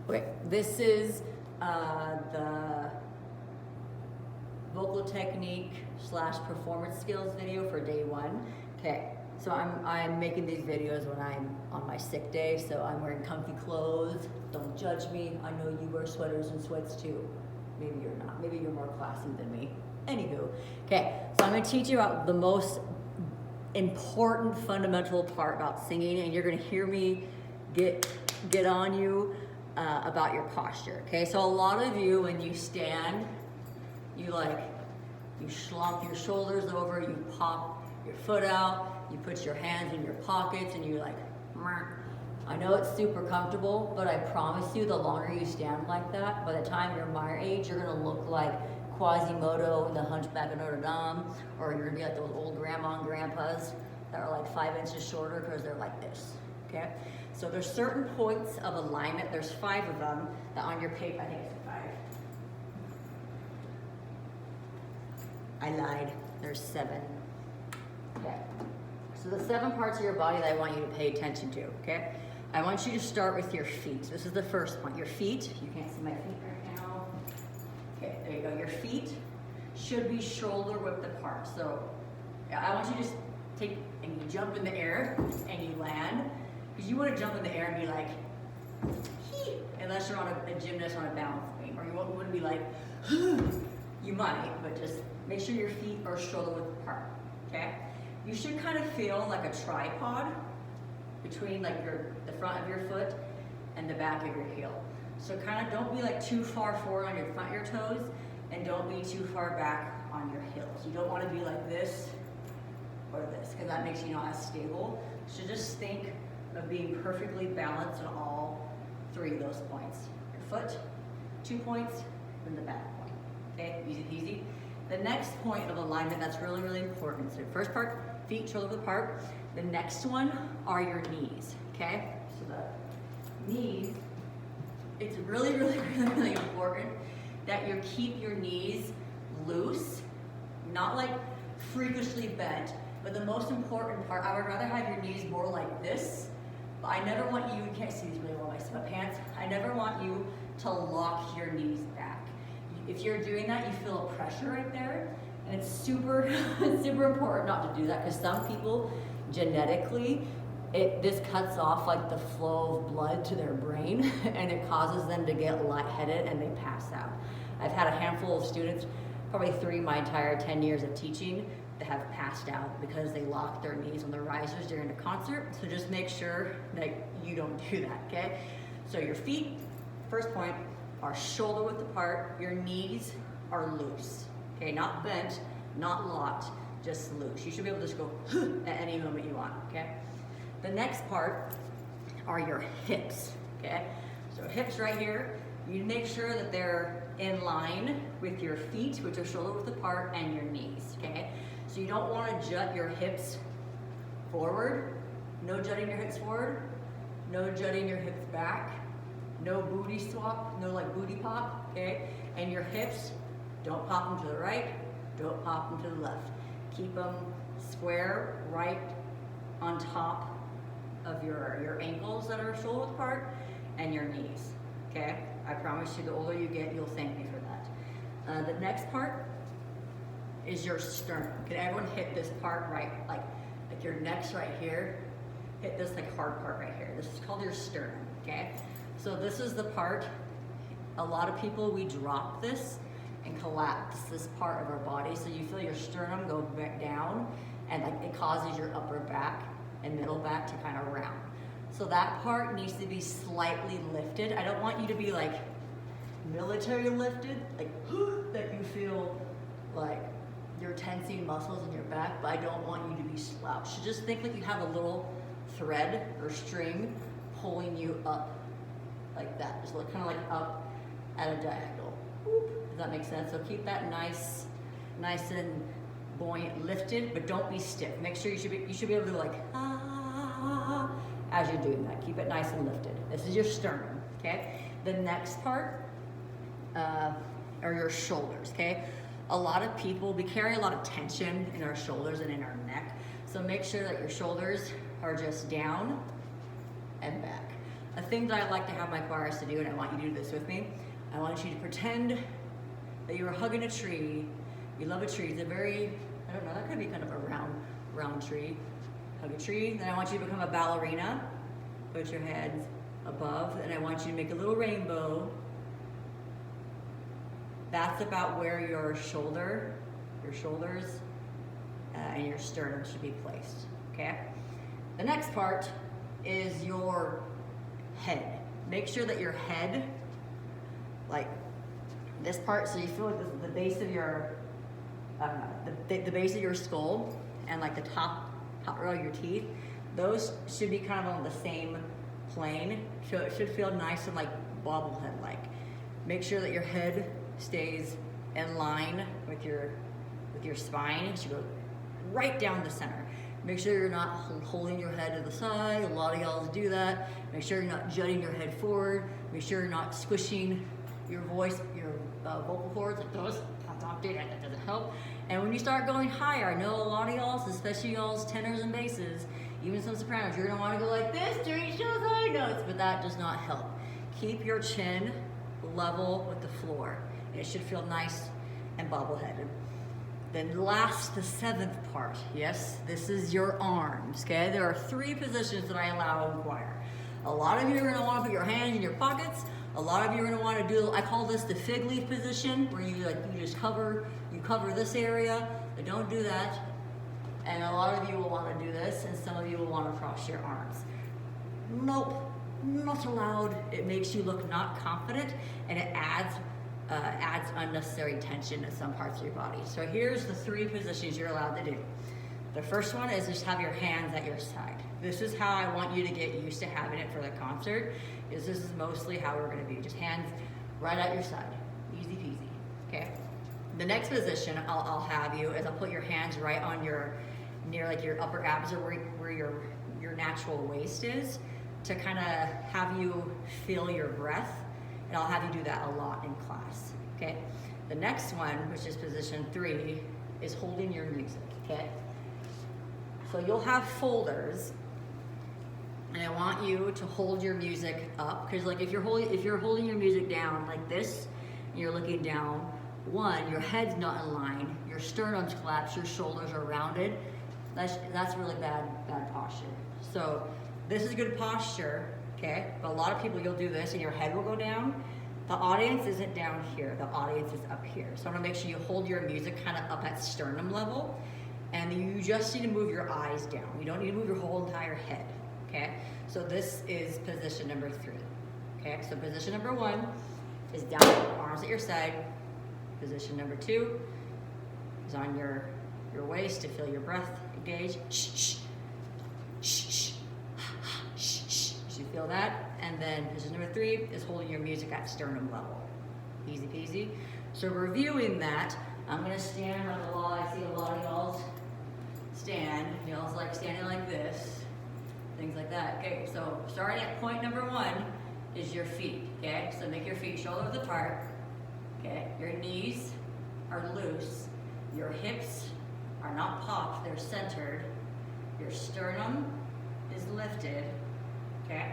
Okay, this is the vocal technique / performance skills video for day one. Okay, so I'm making these videos when I'm on my sick day, so I'm wearing comfy clothes. Don't judge me. I know you wear sweaters and sweats too. Maybe you're not. Maybe you're more classy than me. Anywho, okay, so I'm gonna teach you about the most important fundamental part about singing, and you're gonna hear me get on you about your posture. Okay, so a lot of you, when you stand, you slump your shoulders over, you pop your foot out, you put your hands in your pockets, and you Meh. I know it's super comfortable, but I promise you, the longer you stand like that, by the time you're my age, you're gonna look like Quasimodo in the Hunchback of Notre Dame, or you're gonna be like those old grandma and grandpas that are like 5 inches shorter because they're like this, okay? So there's certain points of alignment, there's 5 of them, that on your paper, I think it's 5. I lied, there's 7. Okay, so the 7 parts of your body that I want you to pay attention to, okay? I want you to start with your feet. This is the first point. Your feet, you can't see my feet right now. Okay, there you go. Your feet should be shoulder width apart. So I want you to just take and you jump in the air and you land, because you want to jump in the air and be like, hee, unless you're on a gymnast on a balance beam, or you wouldn't be like, you might, but just make sure your feet are shoulder width apart, okay? You should kind of feel like a tripod between like the front of your foot and the back of your heel. So kind of don't be like too far forward on your front of your toes, and don't be too far back on your heels. You don't want to be like this or this, because that makes you not as stable. So just think of being perfectly balanced on all 3 of those points. Your foot, 2 points, and the back point. Okay, easy peasy. The next point of alignment that's really, really important. So first part, feet shoulder width apart. The next one are your knees, okay? So the knees, it's really, really, really, really important that you keep your knees loose, not like freakishly bent, but the most important part, I would rather have your knees more like this, but I never want you can't see these really well in my sweatpants, I never want you to lock your knees back. If you're doing that, you feel a pressure right there, and it's super, super important not to do that, because some people, genetically, this cuts off like the flow of blood to their brain, and it causes them to get lightheaded and they pass out. I've had a handful of students, probably 3 my entire 10 years of teaching, that have passed out because they locked their knees on the risers during a concert. So just make sure that you don't do that, okay? So your feet, first point, are shoulder width apart. Your knees are loose, okay? Not bent, not locked, just loose. You should be able to just go at any moment you want, okay? The next part are your hips, okay? So hips right here, you make sure that they're in line with your feet, which are shoulder width apart, and your knees, okay? So you don't want to jut your hips forward. No jutting your hips forward. No jutting your hips back. No booty swap, no like booty pop, okay? And your hips, don't pop them to the right, don't pop them to the left. Keep them square right on top of your ankles that are shoulder width apart, and your knees, okay? I promise you, the older you get, you'll thank me for that. The next part is your sternum. Can everyone hit this part right, like your neck's right here? Hit this like hard part right here. This is called your sternum, okay? So this is the part, a lot of people, we drop this and collapse this part of our body, so you feel your sternum go back down, and like it causes your upper back and middle back to kind of round. So that part needs to be slightly lifted. I don't want you to be like military lifted, like that you feel like you're tensing muscles in your back, but I don't want you to be slouched. So just think like you have a little thread or string pulling you up like that. Just look kind of like up at a diagonal. Does that make sense? So keep that nice and buoyant, lifted, but don't be stiff. Make sure you should be able to like as you're doing that. Keep it nice and lifted. This is your sternum, okay? The next part are your shoulders, okay? A lot of people, we carry a lot of tension in our shoulders and in our neck, so make sure that your shoulders are just down and back. a thing that I like to have my choirs to do, and I want you to do this with me. I want you to pretend that you're hugging a tree. You love a tree. It's a very, I don't know, that could be kind of a round tree. Hug a tree. Then I want you to become a ballerina. Put your hands above, and I want you to make a little rainbow. That's about where your shoulders, and your sternum should be placed, okay? The next part is your head. Make sure that your head, like this part, so you feel like this is the base of your, the base of your skull, and like the top row of your teeth, those should be kind of on the same plane. So it should feel nice and like bobblehead-like. Make sure that your head stays in line with your spine. It should go right down the center. Make sure you're not holding your head to the side. A lot of y'all do that. Make sure you're not jutting your head forward. Make sure you're not squishing your voice, your vocal cords like those. Don't do that, that doesn't help. And when you start going higher, I know a lot of y'all, especially y'all's tenors and basses, even some sopranos, you're gonna wanna go like this to reach those high notes, but that does not help. Keep your chin level with the floor. It should feel nice and bobbleheaded. Then the seventh part, yes, this is your arms, okay? There are 3 positions that I allow in choir. A lot of you are gonna wanna put your hands in your pockets. A lot of you are gonna wanna do, I call this the fig leaf position, where you just cover this area, but don't do that. And a lot of you will wanna do this, and some of you will wanna cross your arms. Nope, not allowed. It makes you look not confident, and it adds unnecessary tension in some parts of your body. So here's the 3 positions you're allowed to do. The first one is just have your hands at your side. This is how I want you to get used to having it for the concert, is this is mostly how we're gonna be. Just hands right at your side, easy peasy, okay? The next position I'll have you is I'll put your hands right on near like your upper abs, or where your natural waist is, to kind of have you feel your breath. And I'll have you do that a lot in class, okay? The next one, which is position 3, is holding your music, okay? So you'll have folders, and I want you to hold your music up, because like if you're holding your music down like this, and you're looking down, 1, your head's not in line, your sternum's collapsed, your shoulders are rounded. That's really bad posture. So this is good posture. Okay, but a lot of people, you'll do this and your head will go down. The audience isn't down here, the audience is up here. So I wanna make sure you hold your music kind of up at sternum level, and you just need to move your eyes down. You don't need to move your whole entire head, okay? So this is position number 3, okay? So position number 1 is down, arms at your side. Position number 2 is on your waist to feel your breath engage. Shh, shh, shh, shh. You feel that? And then position number 3 is holding your music at sternum level. Easy peasy. So reviewing that, I'm gonna stand on the wall. I see a lot of y'all's stand. Y'all's like standing like this, things like that. Okay, so starting at point number 1 is your feet, okay? So make your feet shoulder width apart, okay? Your knees are loose. Your hips are not popped, they're centered. Your sternum is lifted. Okay,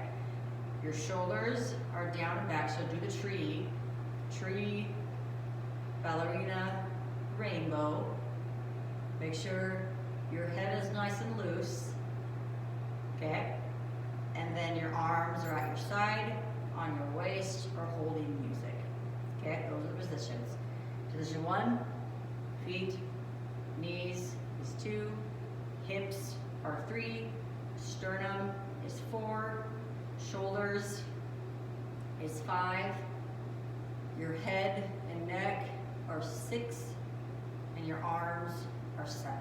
your shoulders are down and back, so do the tree, ballerina, rainbow. Make sure your head is nice and loose, okay? And then your arms are at your side, on your waist, or holding music, okay? Those are the positions. Position 1, feet, knees is 2, hips are 3, sternum is 4, shoulders is 5, your head and neck are 6, and your arms are 7,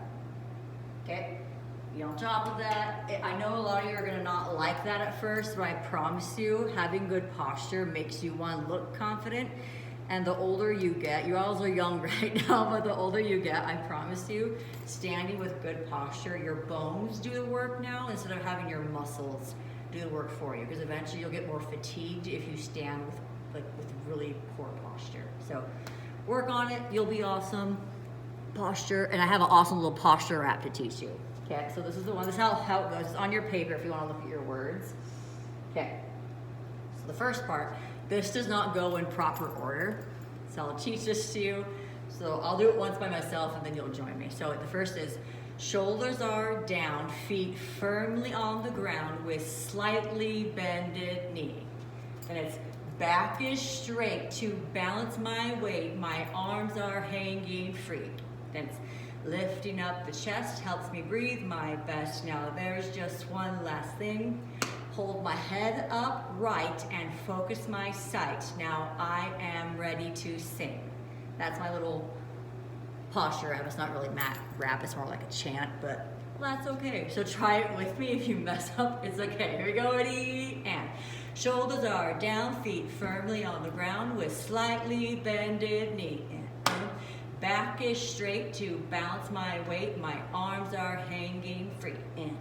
okay? On top of that, I know a lot of you are gonna not like that at first, but I promise you, having good posture makes you, 1, look confident, and the older you get, you all are young right now, but the older you get, I promise you, standing with good posture, your bones do the work now instead of having your muscles do the work for you, because eventually you'll get more fatigued if you stand with really poor posture. So work on it, you'll be awesome. Posture, and I have an awesome little posture app to teach you. Okay, so this is the one, this is how it goes. It's on your paper if you want to look at your words. Okay, So the first part, this does not go in proper order. So I'll teach this to you. So I'll do it once by myself and then you'll join me. So the first is shoulders are down, feet firmly on the ground with slightly bended knee. And it's back is straight to balance my weight, my arms are hanging free. Then it's lifting up the chest, helps me breathe my best. Now there's just one last thing. Hold my head up right and focus my sight. Now I am ready to sing. That's my little posture. It's not really rap, it's more like a chant, but that's okay. So try it with me. If you mess up, it's okay. Here we go, ready? And shoulders are down, feet firmly on the ground with slightly bended knee. And back is straight to balance my weight. My arms are hanging free. And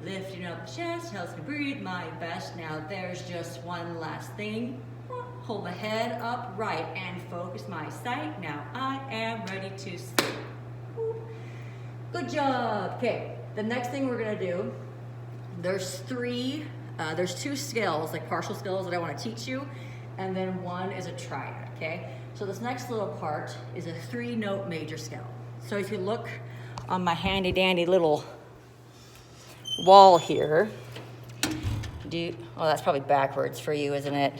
lifting up the chest, helps me breathe my best. Now there's just one last thing. Hold my head up right and focus my sight. Now I am ready to sing. Good job. Okay, the next thing we're gonna do, there's two scales, like partial scales that I wanna teach you, and then one is a triad, okay? So this next little part is a 3-note major scale. So if you look on my handy dandy little wall here, oh, that's probably backwards for you, isn't it?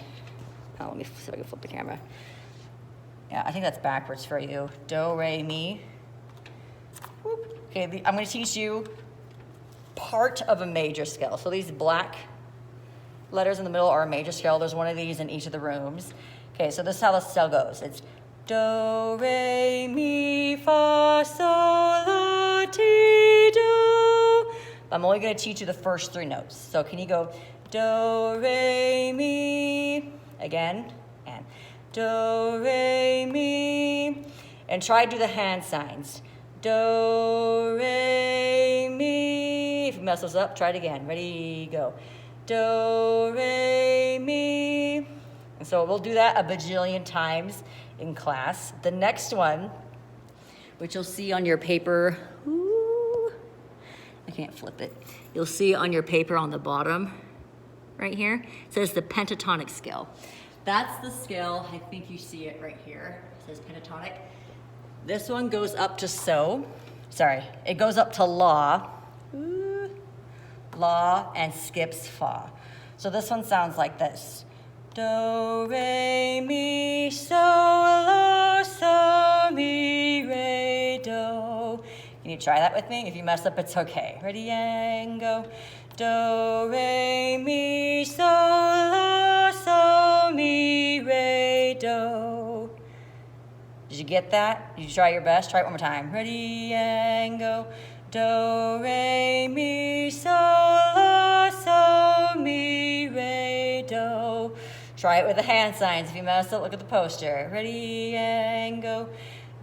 Oh, let me see if I can flip the camera. Yeah, I think that's backwards for you. Do, re, mi. Whoop. Okay, I'm gonna teach you part of a major scale. So these black letters in the middle are a major scale. There's one of these in each of the rooms. Okay, so this is how the scale goes. It's do, re, mi, fa, sol, la, ti, do. I'm only gonna teach you the first 3 notes. So can you go do, re, mi, again, and do, re, mi, and try to do the hand signs. Do, re, mi. If you mess those up, try it again. Ready, go. Do, re, mi. And so we'll do that a bajillion times in class. The next one, which you'll see on your paper, I can't flip it. You'll see on your paper on the bottom, right here, it says the pentatonic scale. That's the scale, I think you see it right here. It says pentatonic. This one goes up to it goes up to la, la, and skips fa. So this one sounds like this. Do, re, mi, sol, la, sol, mi, re, do. Can you try that with me? If you mess up, it's okay. Ready, and go. Do, re, mi, sol, la, sol, mi, re, do. Did you get that? Did you try your best? Try it one more time. Ready, and go. Do, re, mi, sol, la, sol, mi, re, do. Try it with the hand signs. If you mess up, look at the poster. Ready, and go.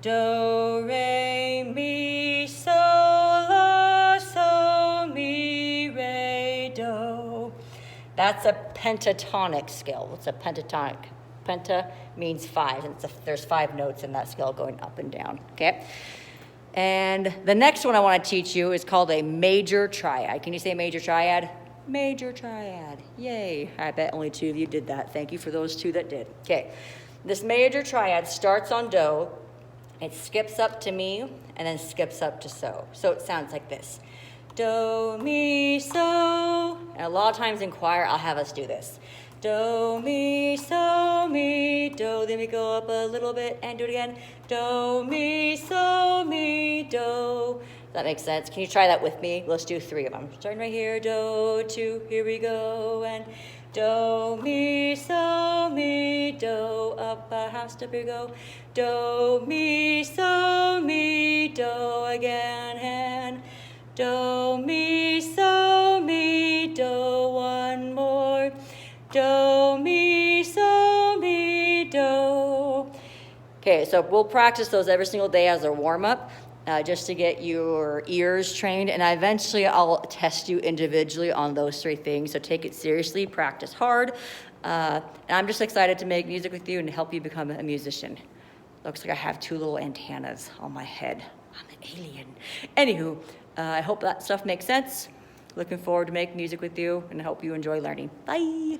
Do, re, mi, sol, la, sol, mi, re, do. That's a pentatonic scale. What's a pentatonic? Penta means 5, and there's 5 notes in that scale going up and down, okay? And the next one I want to teach you is called a major triad. Can you say major triad? Major triad. Yay. I bet only 2 of you did that. Thank you for those 2 that did. Okay. This major triad starts on do. It skips up to mi and then skips up to so. So it sounds like this. Do, mi, so. And a lot of times in choir, I'll have us do this. Do, mi, so, mi, do. Then we go up a little bit and do it again. Do, mi, so, mi, do. That makes sense. Can you try that with me? Let's do 3 of them. Starting right here, do, 2, here we go, and do, mi, so, mi, do, up a half step, here we go. Do, mi, so, mi, do, again, and do, mi, so, mi, do, one more. Do, mi, so, mi, do. Okay, so we'll practice those every single day as a warm-up. Just to get your ears trained, and eventually I'll test you individually on those 3 things, so take it seriously, practice hard, and I'm just excited to make music with you and help you become a musician. Looks like I have 2 little antennas on my head. I'm an alien. Anywho, I hope that stuff makes sense. Looking forward to making music with you, and I hope you enjoy learning. Bye!